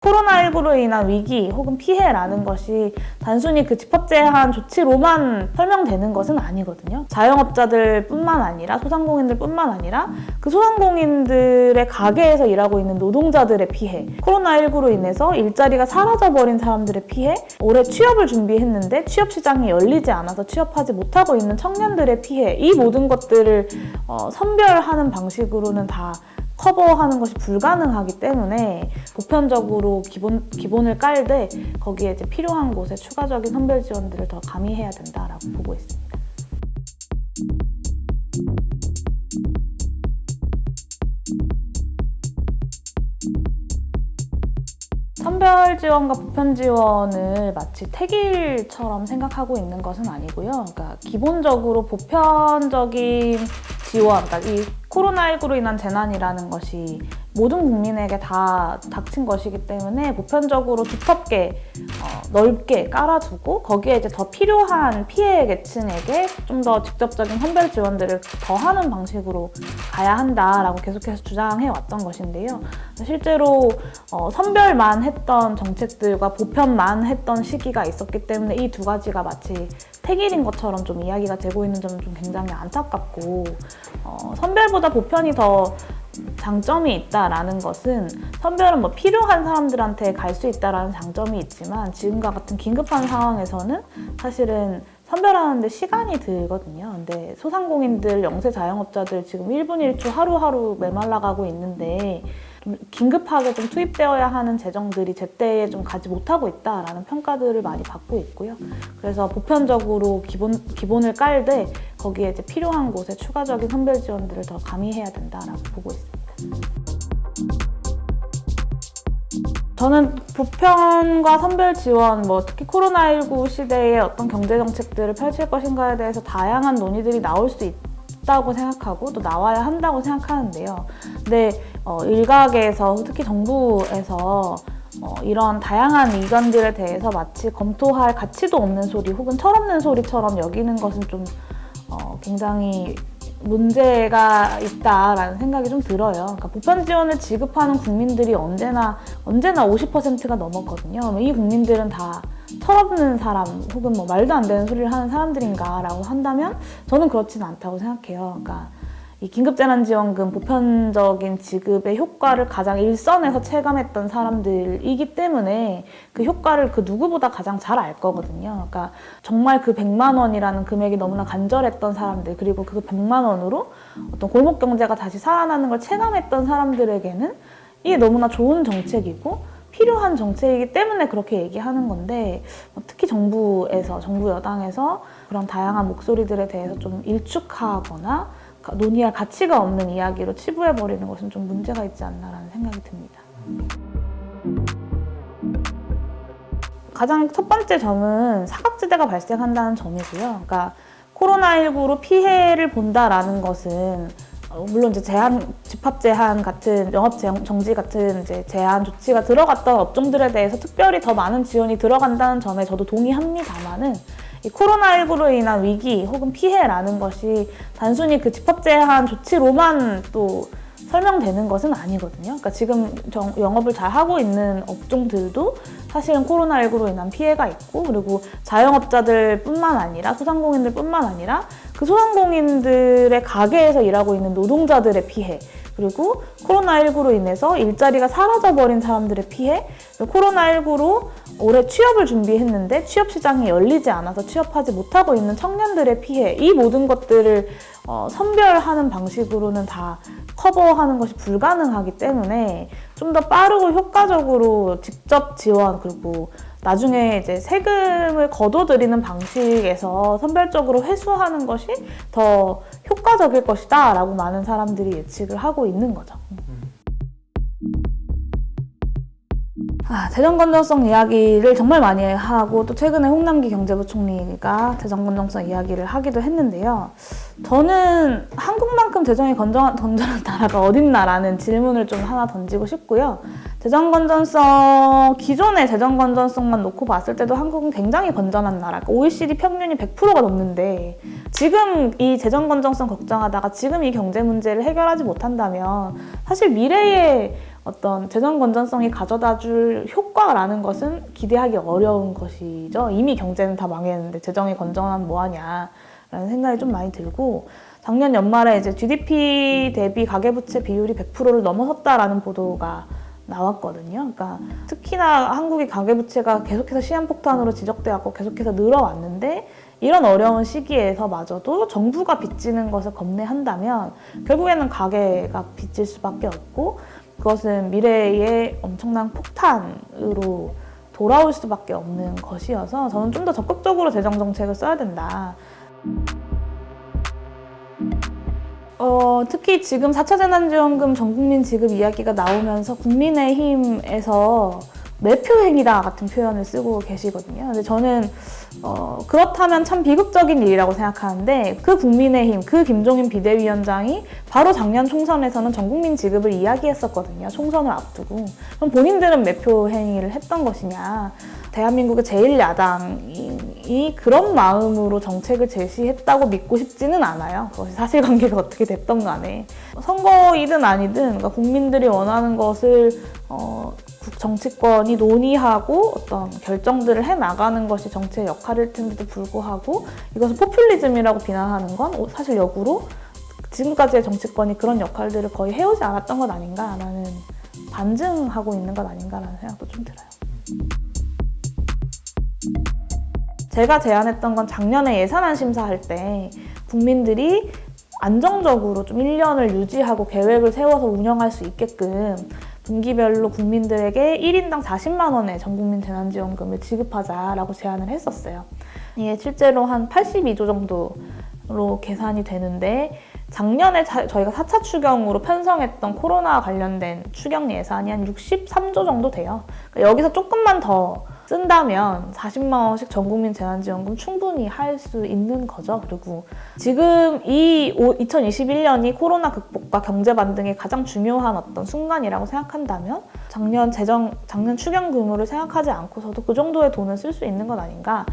코로나19로 인한 위기 혹은 피해라는 것이 단순히 그 집합제한 조치로만 설명되는 것은 아니거든요. 자영업자들 뿐만 아니라 소상공인들 뿐만 아니라 그 소상공인들의 가게에서 일하고 있는 노동자들의 피해, 코로나19로 인해서 일자리가 사라져버린 사람들의 피해, 올해 취업을 준비했는데 취업 시장이 열리지 않아서 취업하지 못하고 있는 청년들의 피해, 이 모든 것들을 선별하는 방식으로는 다 커버하는 것이 불가능하기 때문에 보편적으로 기본을 깔되 거기에 이제 필요한 곳에 추가적인 선별 지원들을 더 가미해야 된다라고 보고 있습니다. 선별 지원과 보편 지원을 마치 택일처럼 생각하고 있는 것은 아니고요. 그러니까 기본적으로 보편적인 지원, 그러니까 이 코로나19로 인한 재난이라는 것이 모든 국민에게 다 닥친 것이기 때문에 보편적으로 두텁게 넓게 깔아두고 거기에 이제 더 필요한 피해 계층에게 좀 더 직접적인 선별 지원들을 더하는 방식으로 가야 한다라고 계속해서 주장해 왔던 것인데요. 실제로 선별만 했던 정책들과 보편만 했던 시기가 있었기 때문에 이 두 가지가 마치 택일인 것처럼 좀 이야기가 되고 있는 점은 좀 굉장히 안타깝고 선별보다 보편이 더 장점이 있다라는 것은 선별은 뭐 필요한 사람들한테 갈 수 있다라는 장점이 있지만 지금과 같은 긴급한 상황에서는 사실은 선별하는데 시간이 들거든요. 근데 소상공인들, 영세 자영업자들 지금 1분 1초 하루하루 메말라가고 있는데 좀 긴급하게 좀 투입되어야 하는 재정들이 제때에 좀 가지 못하고 있다라는 평가들을 많이 받고 있고요. 그래서 보편적으로 기본을 깔되 거기에 이제 필요한 곳에 추가적인 선별 지원들을 더 가미해야 된다라고 보고 있습니다. 저는 보편과 선별 지원, 특히 코로나19 시대에 어떤 경제 정책들을 펼칠 것인가에 대해서 다양한 논의들이 나올 수 있다고 생각하고 또 나와야 한다고 생각하는데요. 근데 일각에서 특히 정부에서 이런 다양한 의견들에 대해서 마치 검토할 가치도 없는 소리 혹은 철없는 소리처럼 여기는 것은 좀 굉장히 문제가 있다라는 생각이 좀 들어요. 그러니까 보편 지원을 지급하는 국민들이 언제나 50%가 넘었거든요. 이 국민들은 다 철없는 사람 혹은 말도 안 되는 소리를 하는 사람들인가라고 한다면 저는 그렇지는 않다고 생각해요. 그러니까 이 긴급재난지원금 보편적인 지급의 효과를 가장 일선에서 체감했던 사람들이기 때문에 그 효과를 그 누구보다 가장 잘 알 거거든요. 그러니까 정말 그 100만 원이라는 금액이 너무나 간절했던 사람들, 그리고 그 100만 원으로 어떤 골목 경제가 다시 살아나는 걸 체감했던 사람들에게는 이게 너무나 좋은 정책이고 필요한 정책이기 때문에 그렇게 얘기하는 건데, 특히 정부 여당에서 그런 다양한 목소리들에 대해서 좀 일축하거나 논의할 가치가 없는 이야기로 치부해버리는 것은 좀 문제가 있지 않나라는 생각이 듭니다. 가장 첫 번째 점은 사각지대가 발생한다는 점이고요. 그러니까 코로나19로 피해를 본다라는 것은 물론 이제 집합 제한 같은 영업 정지 같은 이제 제한 조치가 들어갔던 업종들에 대해서 특별히 더 많은 지원이 들어간다는 점에 저도 동의합니다만은 이 코로나19로 인한 위기 혹은 피해라는 것이 단순히 그 집합 제한 조치로만 또 설명되는 것은 아니거든요. 그러니까 지금 영업을 잘 하고 있는 업종들도 사실은 코로나19로 인한 피해가 있고, 그리고 자영업자들 뿐만 아니라 소상공인들 뿐만 아니라 그 소상공인들의 가게에서 일하고 있는 노동자들의 피해, 그리고 코로나19로 인해서 일자리가 사라져버린 사람들의 피해, 코로나19로 올해 취업을 준비했는데 취업 시장이 열리지 않아서 취업하지 못하고 있는 청년들의 피해, 이 모든 것들을 선별하는 방식으로는 다 커버하는 것이 불가능하기 때문에 좀 더 빠르고 효과적으로 직접 지원, 그리고 나중에 이제 세금을 거둬들이는 방식에서 선별적으로 회수하는 것이 더 효과적일 것이다 라고 많은 사람들이 예측을 하고 있는 거죠. 재정 건전성 이야기를 정말 많이 하고, 또 최근에 홍남기 경제부총리가 재정 건전성 이야기를 하기도 했는데요. 저는 한국만큼 재정이 건전한 나라가 어딨나라는 질문을 좀 하나 던지고 싶고요. 기존의 재정 건전성만 놓고 봤을 때도 한국은 굉장히 건전한 나라, OECD 평균이 100%가 넘는데 지금 이 재정 건전성 걱정하다가 지금 이 경제 문제를 해결하지 못한다면 사실 미래에 어떤 재정 건전성이 가져다 줄 효과라는 것은 기대하기 어려운 것이죠. 이미 경제는 다 망했는데 재정이 건전하면 뭐하냐라는 생각이 좀 많이 들고, 작년 연말에 이제 GDP 대비 가계부채 비율이 100%를 넘어섰다라는 보도가 나왔거든요. 그러니까 특히나 한국의 가계부채가 계속해서 시한폭탄으로 지적되었고 계속해서 늘어왔는데, 이런 어려운 시기에서마저도 정부가 빚지는 것을 겁내한다면 결국에는 가계가 빚질 수밖에 없고, 그것은 미래의 엄청난 폭탄으로 돌아올 수밖에 없는 것이어서 저는 좀 더 적극적으로 재정 정책을 써야 된다. 특히 지금 4차 재난지원금 전국민 지급 이야기가 나오면서 국민의힘에서 매표행위다 같은 표현을 쓰고 계시거든요. 근데 저는 그렇다면 참 비극적인 일이라고 생각하는데, 그 국민의힘, 그 김종인 비대위원장이 바로 작년 총선에서는 전국민 지급을 이야기했었거든요. 총선을 앞두고. 그럼 본인들은 매표행위를 했던 것이냐. 대한민국의 제1야당이 그런 마음으로 정책을 제시했다고 믿고 싶지는 않아요. 그것이 사실관계가 어떻게 됐던 간에. 선거이든 아니든 그러니까 국민들이 원하는 것을 정치권이 논의하고 어떤 결정들을 해나가는 것이 정치의 역할일 텐데도 불구하고 이것을 포퓰리즘이라고 비난하는 건 사실 역으로 지금까지의 정치권이 그런 역할들을 거의 해오지 않았던 것 아닌가라는, 반증하고 있는 것 아닌가라는 생각도 좀 들어요. 제가 제안했던 건 작년에 예산안 심사할 때 국민들이 안정적으로 좀 1년을 유지하고 계획을 세워서 운영할 수 있게끔 분기별로 국민들에게 1인당 40만 원의 전국민 재난지원금을 지급하자라고 제안을 했었어요. 이게 실제로 한 82조 정도로 계산이 되는데, 작년에 저희가 4차 추경으로 편성했던 코로나 관련된 추경 예산이 한 63조 정도 돼요. 그러니까 여기서 조금만 더 쓴다면 40만 원씩 전국민 재난지원금 충분히 할 수 있는 거죠. 그리고 지금 2021년이 코로나 극복과 경제 반등의 가장 중요한 어떤 순간이라고 생각한다면 작년 추경 규모를 생각하지 않고서도 그 정도의 돈을 쓸 수 있는 것 아닌가.